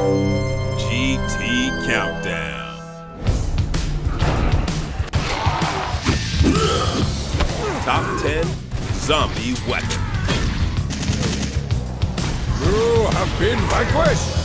GT Countdown. Top 10 zombie weapons. You have been vanquished!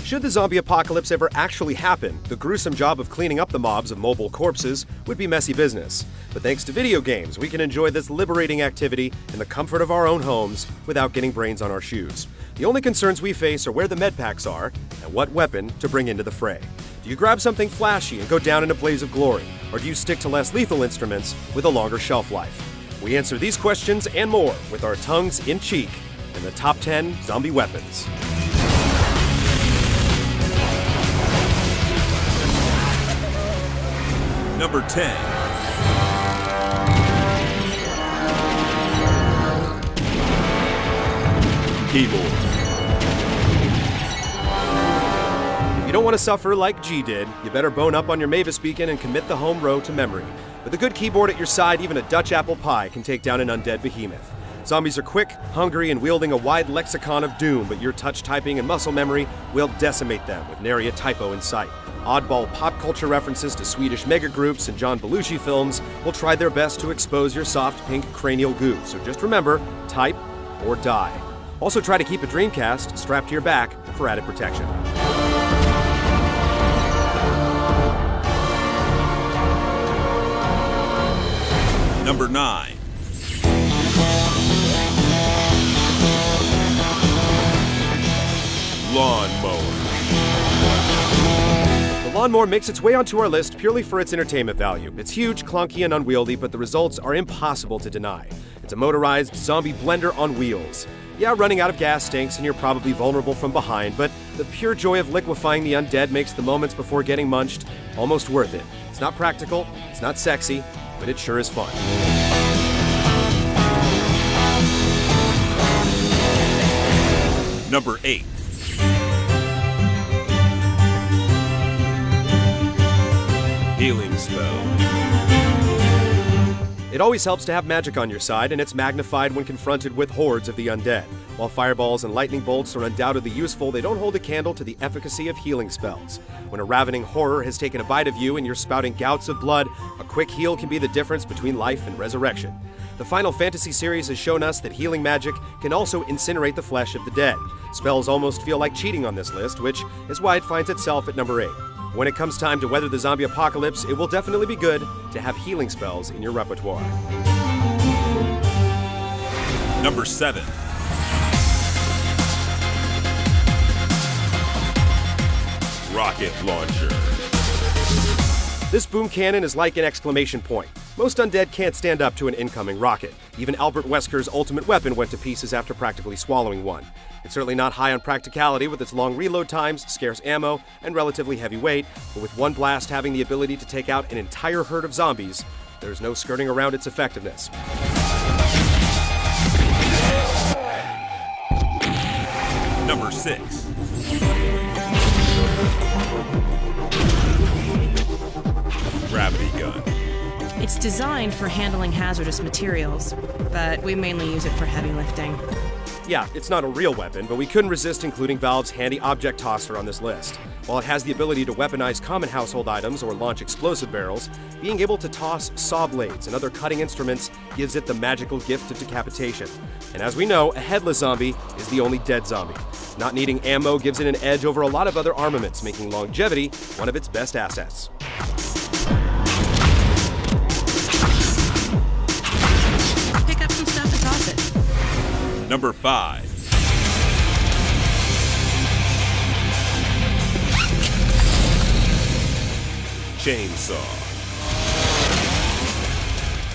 Should the zombie apocalypse ever actually happen, the gruesome job of cleaning up the mobs of mobile corpses would be messy business. But thanks to video games, we can enjoy this liberating activity in the comfort of our own homes without getting brains on our shoes. The only concerns we face are where the med packs are and what weapon to bring into the fray. Do you grab something flashy and go down in a blaze of glory, or do you stick to less lethal instruments with a longer shelf life? We answer these questions and more with our tongues in cheek in the top 10 zombie weapons. Number 10. Keyboard. If you don't want to suffer like G did, you better bone up on your Mavis beacon and commit the home row to memory. With a good keyboard at your side, even a Dutch apple pie can take down an undead behemoth. Zombies are quick, hungry, and wielding a wide lexicon of doom, but your touch typing and muscle memory will decimate them with nary a typo in sight. Oddball pop culture references to Swedish megagroups and John Belushi films will try their best to expose your soft pink cranial goo, so just remember, type or die. Also try to keep a Dreamcast strapped to your back for added protection. Number 9. Lawnmower. The lawnmower makes its way onto our list purely for its entertainment value. It's huge, clunky, and unwieldy, but the results are impossible to deny. It's a motorized zombie blender on wheels. Yeah, running out of gas stinks and you're probably vulnerable from behind, but the pure joy of liquefying the undead makes the moments before getting munched almost worth it. It's not practical, it's not sexy, but it sure is fun. Number 8. Healing spell. It always helps to have magic on your side, and it's magnified when confronted with hordes of the undead. While fireballs and lightning bolts are undoubtedly useful, they don't hold a candle to the efficacy of healing spells. When a ravening horror has taken a bite of you and you're spouting gouts of blood, a quick heal can be the difference between life and resurrection. The Final Fantasy series has shown us that healing magic can also incinerate the flesh of the dead. Spells almost feel like cheating on this list, which is why it finds itself at number 8. When it comes time to weather the zombie apocalypse, it will definitely be good to have healing spells in your repertoire. Number 7. Rocket launcher. This boom cannon is like an exclamation point. Most undead can't stand up to an incoming rocket. Even Albert Wesker's ultimate weapon went to pieces after practically swallowing one. It's certainly not high on practicality with its long reload times, scarce ammo, and relatively heavy weight, but with one blast having the ability to take out an entire herd of zombies, there's no skirting around its effectiveness. Number 6. Gravity gun. It's designed for handling hazardous materials, but we mainly use it for heavy lifting. Yeah, it's not a real weapon, but we couldn't resist including Valve's handy object tosser on this list. While it has the ability to weaponize common household items or launch explosive barrels, being able to toss saw blades and other cutting instruments gives it the magical gift of decapitation. And as we know, a headless zombie is the only dead zombie. Not needing ammo gives it an edge over a lot of other armaments, making longevity one of its best assets. Pick up some stuff and toss it. Number 5. Chainsaw.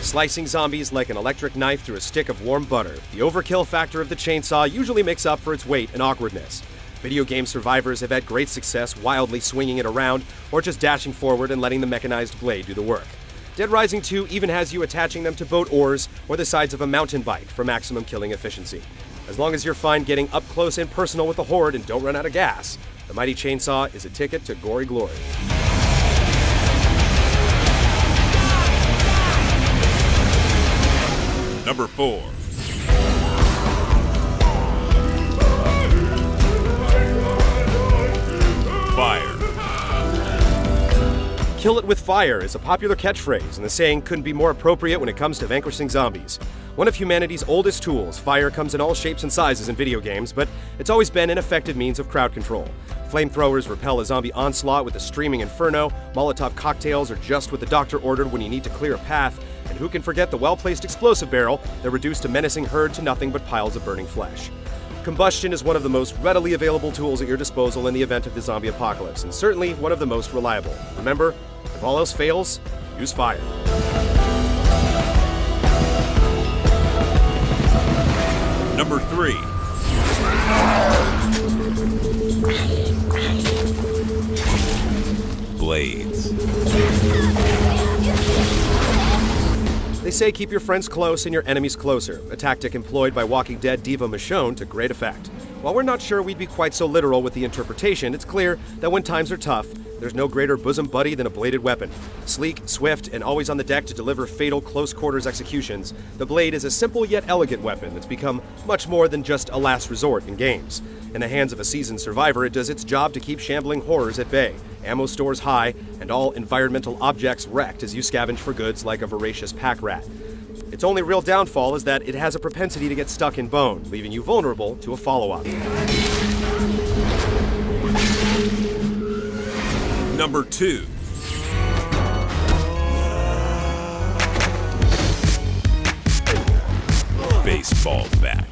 Slicing zombies like an electric knife through a stick of warm butter, the overkill factor of the chainsaw usually makes up for its weight and awkwardness. Video game survivors have had great success wildly swinging it around or just dashing forward and letting the mechanized blade do the work. Dead Rising 2 even has you attaching them to boat oars or the sides of a mountain bike for maximum killing efficiency. As long as you're fine getting up close and personal with the horde and don't run out of gas, the mighty chainsaw is a ticket to gory glory. Number 4. Kill it with fire is a popular catchphrase, and the saying couldn't be more appropriate when it comes to vanquishing zombies. One of humanity's oldest tools, fire comes in all shapes and sizes in video games, but it's always been an effective means of crowd control. Flamethrowers repel a zombie onslaught with a streaming inferno, Molotov cocktails are just what the doctor ordered when you need to clear a path, and who can forget the well-placed explosive barrel that reduced a menacing herd to nothing but piles of burning flesh. Combustion is one of the most readily available tools at your disposal in the event of the zombie apocalypse, and certainly one of the most reliable. Remember, if all else fails, use fire. Number 3. Blades. They say keep your friends close and your enemies closer, a tactic employed by Walking Dead diva Michonne to great effect. While we're not sure we'd be quite so literal with the interpretation, it's clear that when times are tough, there's no greater bosom buddy than a bladed weapon. Sleek, swift, and always on the deck to deliver fatal close-quarters executions, the blade is a simple yet elegant weapon that's become much more than just a last resort in games. In the hands of a seasoned survivor, it does its job to keep shambling horrors at bay, ammo stores high, and all environmental objects wrecked as you scavenge for goods like a voracious pack rat. Its only real downfall is that it has a propensity to get stuck in bone, leaving you vulnerable to a follow-up. Number 2. Baseball bat.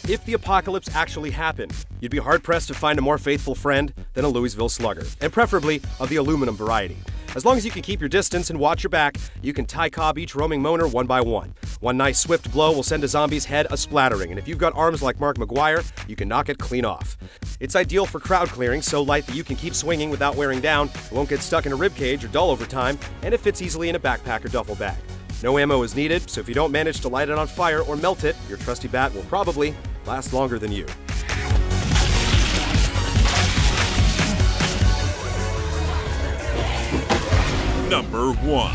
If the apocalypse actually happened, you'd be hard-pressed to find a more faithful friend than a Louisville Slugger, and preferably of the aluminum variety. As long as you can keep your distance and watch your back, you can tie-cob each roaming moaner one by one. One nice swift blow will send a zombie's head a-splattering, and if you've got arms like Mark McGuire, you can knock it clean off. It's ideal for crowd clearing, so light that you can keep swinging without wearing down, it won't get stuck in a ribcage or dull over time, and it fits easily in a backpack or duffel bag. No ammo is needed, so if you don't manage to light it on fire or melt it, your trusty bat will probably last longer than you. Number 1.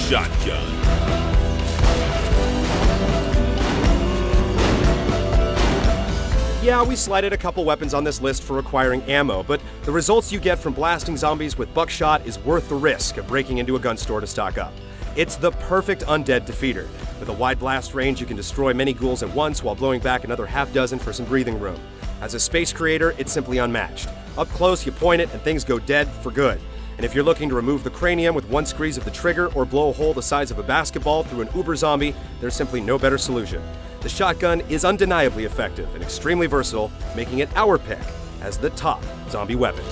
Shotgun. Yeah, we slighted a couple weapons on this list for requiring ammo, but the results you get from blasting zombies with buckshot is worth the risk of breaking into a gun store to stock up. It's the perfect undead defeater. With a wide blast range, you can destroy many ghouls at once while blowing back another half dozen for some breathing room. As a space creator, it's simply unmatched. Up close, you point it and things go dead for good. And if you're looking to remove the cranium with one squeeze of the trigger or blow a hole the size of a basketball through an uber zombie, there's simply no better solution. The shotgun is undeniably effective and extremely versatile, making it our pick as the top zombie weapon.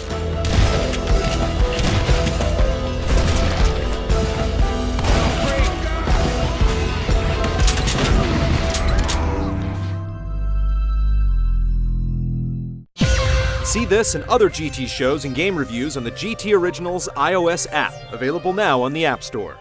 See this and other GT shows and game reviews on the GT Originals iOS app, available now on the App Store.